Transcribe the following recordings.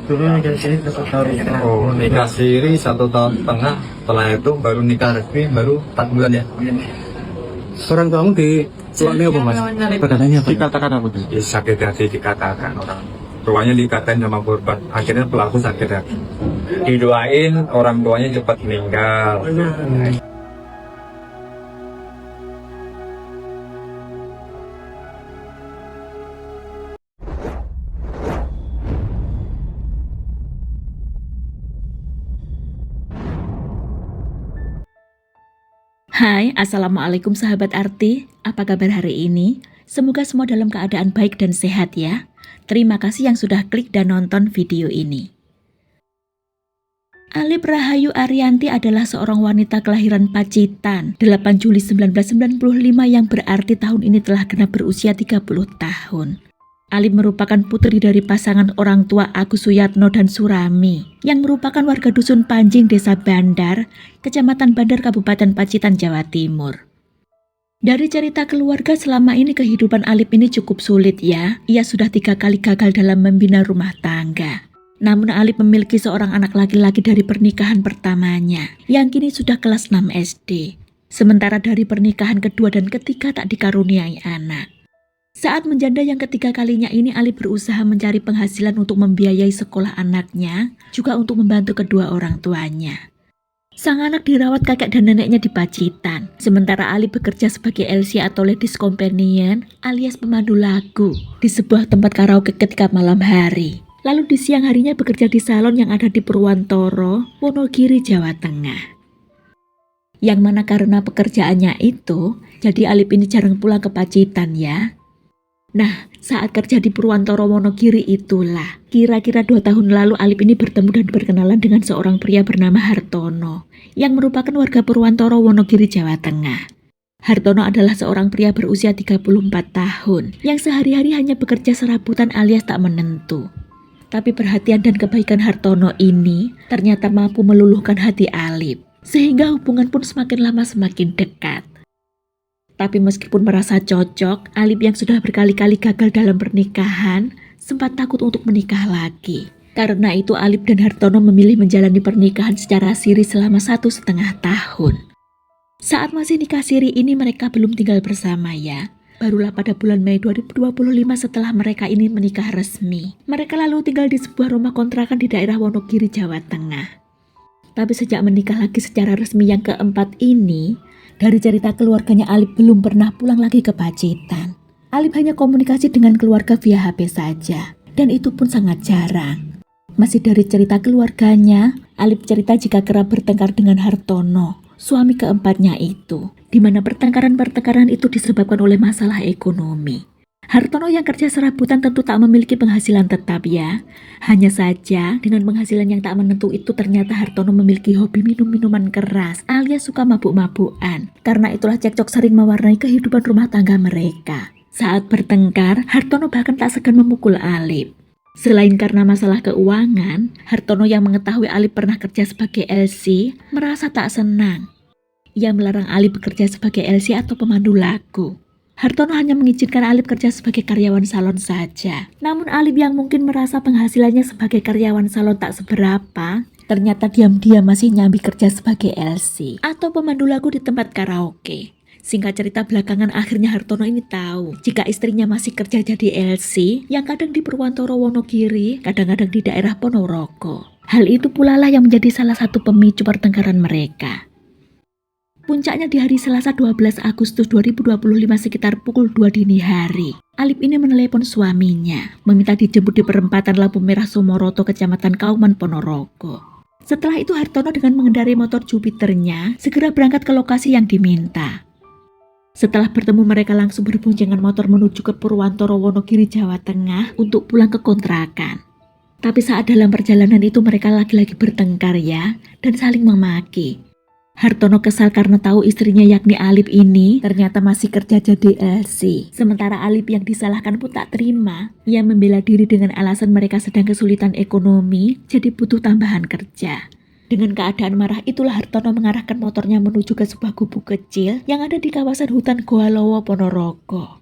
Dulu nikah siri 1 tahun setengah. Oh, nikah siri 1 tahun setengah. Setelah itu baru nikah resmi baru 4 bulan ya. Orang tuamu di soalnya apa mas? Perkataannya apa? Dikatakan apa tuh? Ya, sakit hati dikatakan orang tuanya, dikatain sama korban. Akhirnya pelaku sakit hati. Didoain orang tuanya cepat meninggal. Hai, Assalamualaikum sahabat Arti. Apa kabar hari ini? Semoga semua dalam keadaan baik dan sehat ya. Terima kasih yang sudah klik dan nonton video ini. Alip Rahayu Arianti adalah seorang wanita kelahiran Pacitan 8 Juli 1995 yang berarti tahun ini telah genap berusia 30 tahun. Alip merupakan putri dari pasangan orang tua Agus Suyatno dan Surami yang merupakan warga dusun Panjing, Desa Bandar, Kecamatan Bandar, Kabupaten Pacitan, Jawa Timur. Dari cerita keluarga, selama ini kehidupan Alip ini cukup sulit ya. Ia sudah 3 kali gagal dalam membina rumah tangga. Namun Alip memiliki seorang anak laki-laki dari pernikahan pertamanya yang kini sudah kelas 6 SD. Sementara dari pernikahan kedua dan ketiga tak dikaruniai anak. Saat menjanda yang ketiga kalinya ini, Alip berusaha mencari penghasilan untuk membiayai sekolah anaknya, juga untuk membantu kedua orang tuanya. Sang anak dirawat kakek dan neneknya di Pacitan, sementara Alip bekerja sebagai LC atau Ladies Companion alias pemandu lagu di sebuah tempat karaoke ketika malam hari. Lalu di siang harinya bekerja di salon yang ada di Purwantoro, Wonogiri, Jawa Tengah. Yang mana karena pekerjaannya itu, jadi Alip ini jarang pulang ke Pacitan ya. Nah, saat kerja di Purwantoro Wonogiri itulah, kira-kira 2 tahun lalu Alip ini bertemu dan berkenalan dengan seorang pria bernama Hartono, yang merupakan warga Purwantoro Wonogiri, Jawa Tengah. Hartono adalah seorang pria berusia 34 tahun, yang sehari-hari hanya bekerja serabutan alias tak menentu. Tapi perhatian dan kebaikan Hartono ini ternyata mampu meluluhkan hati Alip, sehingga hubungan pun semakin lama semakin dekat. Tapi meskipun merasa cocok, Alip yang sudah berkali-kali gagal dalam pernikahan sempat takut untuk menikah lagi. Karena itu Alip dan Hartono memilih menjalani pernikahan secara siri selama 1,5 tahun. Saat masih nikah siri ini mereka belum tinggal bersama ya. Barulah pada bulan Mei 2025 setelah mereka ini menikah resmi. Mereka lalu tinggal di sebuah rumah kontrakan di daerah Wonogiri, Jawa Tengah. Tapi sejak menikah lagi secara resmi yang keempat ini, dari cerita keluarganya Alip belum pernah pulang lagi ke Pacitan. Alip hanya komunikasi dengan keluarga via HP saja, dan itu pun sangat jarang. Masih dari cerita keluarganya, Alip cerita jika kerap bertengkar dengan Hartono, suami keempatnya itu, di mana pertengkaran-pertengkaran itu disebabkan oleh masalah ekonomi. Hartono yang kerja serabutan tentu tak memiliki penghasilan tetap ya. Hanya saja dengan penghasilan yang tak menentu itu ternyata Hartono memiliki hobi minum-minuman keras alias suka mabuk-mabukan. Karena itulah cekcok sering mewarnai kehidupan rumah tangga mereka. Saat bertengkar, Hartono bahkan tak segan memukul Alip. Selain karena masalah keuangan, Hartono yang mengetahui Alip pernah kerja sebagai LC merasa tak senang. Ia melarang Alip bekerja sebagai LC atau pemandu lagu. Hartono hanya mengizinkan Alip kerja sebagai karyawan salon saja. Namun Alip yang mungkin merasa penghasilannya sebagai karyawan salon tak seberapa, ternyata diam-diam masih nyambi kerja sebagai LC atau pemandu lagu di tempat karaoke. Singkat cerita belakangan akhirnya Hartono ini tahu jika istrinya masih kerja jadi LC yang kadang di Purwantoro Wonogiri, kadang-kadang di daerah Ponorogo. Hal itu pula lah yang menjadi salah satu pemicu pertengkaran mereka. Puncaknya di hari Selasa 12 Agustus 2025 sekitar pukul 2 dini hari. Alip ini menelepon suaminya, meminta dijemput di perempatan lampu merah Somoroto, Kecamatan Kauman, Ponorogo. Setelah itu Hartono dengan mengendarai motor Jupiternya segera berangkat ke lokasi yang diminta. Setelah bertemu mereka langsung berboncengan motor menuju ke Purwantoro Wonogiri, Jawa Tengah untuk pulang ke kontrakan. Tapi saat dalam perjalanan itu mereka lagi-lagi bertengkar ya, dan saling memaki. Hartono kesal karena tahu istrinya yakni Alip ini ternyata masih kerja jadi LC. Sementara Alip yang disalahkan pun tak terima. Ia membela diri dengan alasan mereka sedang kesulitan ekonomi, jadi butuh tambahan kerja. Dengan keadaan marah itulah Hartono mengarahkan motornya menuju ke sebuah gubuk kecil yang ada di kawasan hutan Goa Lowo, Ponorogo.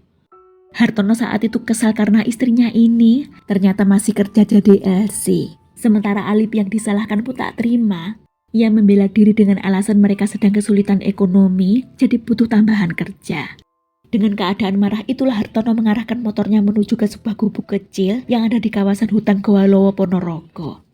Hartono saat itu kesal karena istrinya ini ternyata masih kerja jadi LC. Sementara Alip yang disalahkan pun tak terima. Ia membela diri dengan alasan mereka sedang kesulitan ekonomi, jadi butuh tambahan kerja. Dengan keadaan marah itulah Hartono mengarahkan motornya menuju ke sebuah gubuk kecil yang ada di kawasan hutan Goalowo, Ponorogo.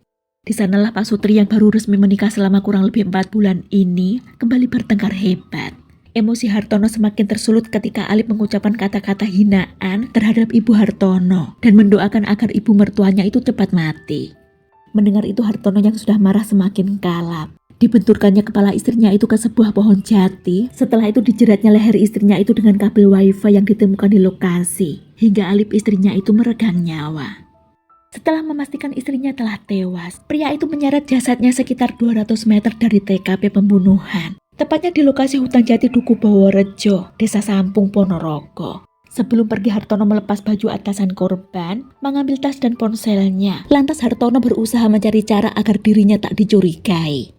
Di sanalah Pak Sutri yang baru resmi menikah selama kurang lebih 4 bulan ini kembali bertengkar hebat. Emosi Hartono semakin tersulut ketika Alip mengucapkan kata-kata hinaan terhadap Ibu Hartono dan mendoakan agar ibu mertuanya itu cepat mati. Mendengar itu Hartono yang sudah marah semakin kalap. Dibenturkannya kepala istrinya itu ke sebuah pohon jati. Setelah itu dijeratnya leher istrinya itu dengan kabel wifi yang ditemukan di lokasi. Hingga Alip istrinya itu meregang nyawa. Setelah memastikan istrinya telah tewas, pria itu menyeret jasadnya sekitar 200 meter dari TKP pembunuhan. Tepatnya di lokasi hutan jati Duku Baworejo, Desa Sampung, Ponorogo. Sebelum pergi Hartono melepas baju atasan korban, mengambil tas dan ponselnya. Lantas Hartono berusaha mencari cara agar dirinya tak dicurigai.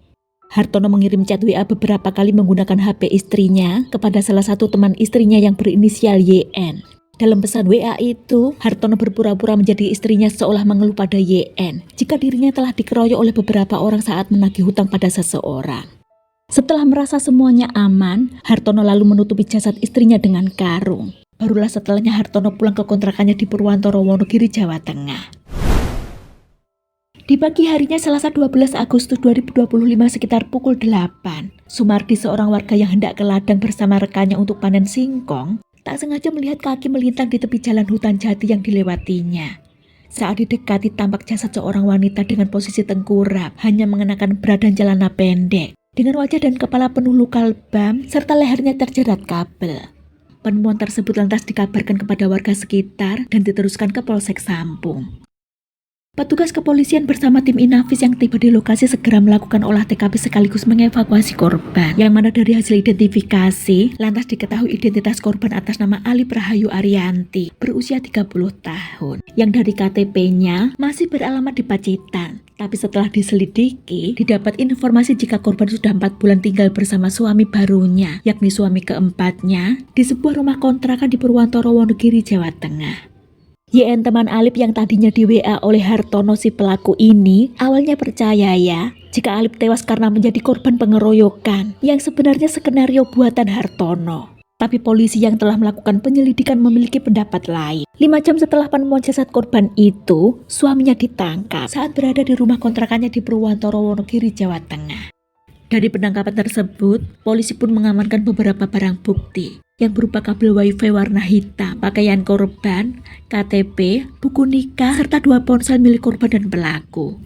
Hartono mengirim chat WA beberapa kali menggunakan HP istrinya kepada salah satu teman istrinya yang berinisial YN. Dalam pesan WA itu, Hartono berpura-pura menjadi istrinya seolah mengeluh pada YN jika dirinya telah dikeroyok oleh beberapa orang saat menagih hutang pada seseorang. Setelah merasa semuanya aman, Hartono lalu menutupi jasad istrinya dengan karung. Barulah setelahnya Hartono pulang ke kontrakannya di Purwantoro, Wonogiri, Jawa Tengah. Di pagi harinya Selasa 12 Agustus 2025 sekitar pukul 8, Sumardi seorang warga yang hendak ke ladang bersama rekannya untuk panen singkong, tak sengaja melihat kaki melintang di tepi jalan hutan jati yang dilewatinya. Saat didekati tampak jasad seorang wanita dengan posisi tengkurap, hanya mengenakan bra dan celana pendek, dengan wajah dan kepala penuh luka lebam serta lehernya terjerat kabel. Penemuan tersebut lantas dikabarkan kepada warga sekitar dan diteruskan ke Polsek Sampung. Petugas kepolisian bersama tim Inafis yang tiba di lokasi segera melakukan olah TKP sekaligus mengevakuasi korban. Yang mana dari hasil identifikasi, lantas diketahui identitas korban atas nama Alip Rahayu Arianti, berusia 30 tahun. Yang dari KTP-nya masih beralamat di Pacitan. Tapi setelah diselidiki, didapat informasi jika korban sudah 4 bulan tinggal bersama suami barunya, yakni suami keempatnya, di sebuah rumah kontrakan di Purwantoro, Wonogiri, Jawa Tengah. YN teman Alip yang tadinya di WA oleh Hartono si pelaku ini awalnya percaya jika Alip tewas karena menjadi korban pengeroyokan yang sebenarnya skenario buatan Hartono. Tapi polisi yang telah melakukan penyelidikan memiliki pendapat lain. 5 jam setelah penemuan jasad korban itu, suaminya ditangkap saat berada di rumah kontrakannya di Purwantoro, Wonogiri, Jawa Tengah. Dari penangkapan tersebut, polisi pun mengamankan beberapa barang bukti yang berupa kabel wifi warna hitam, pakaian korban, KTP, buku nikah, serta 2 ponsel milik korban dan pelaku.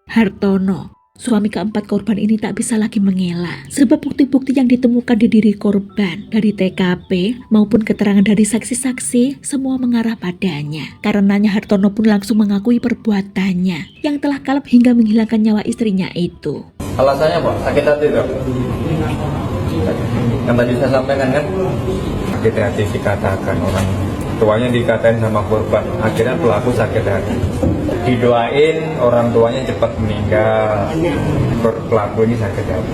Hartono, suami keempat korban ini tak bisa lagi mengelak, sebab bukti-bukti yang ditemukan di diri korban dari TKP maupun keterangan dari saksi-saksi semua mengarah padanya. Karenanya Hartono pun langsung mengakui perbuatannya yang telah kalap hingga menghilangkan nyawa istrinya itu. Alasannya Pak, sakit hati Pak. Yang tadi saya sampaikan kan, sakit hati dikatakan orang tuanya dikatain sama korban, akhirnya pelaku sakit hati. Didoain orang tuanya cepat meninggal, pelaku ini sakit hati.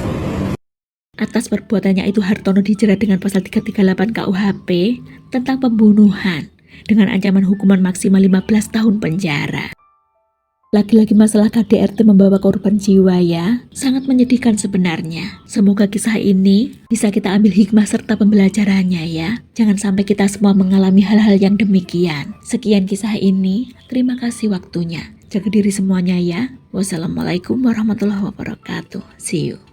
Atas perbuatannya itu Hartono dijerat dengan pasal 338 KUHP tentang pembunuhan dengan ancaman hukuman maksimal 15 tahun penjara. Lagi-lagi masalah KDRT membawa korban jiwa sangat menyedihkan sebenarnya. Semoga kisah ini bisa kita ambil hikmah serta pembelajarannya Jangan sampai kita semua mengalami hal-hal yang demikian. Sekian kisah ini, terima kasih waktunya. Jaga diri semuanya Wassalamualaikum warahmatullahi wabarakatuh. See you.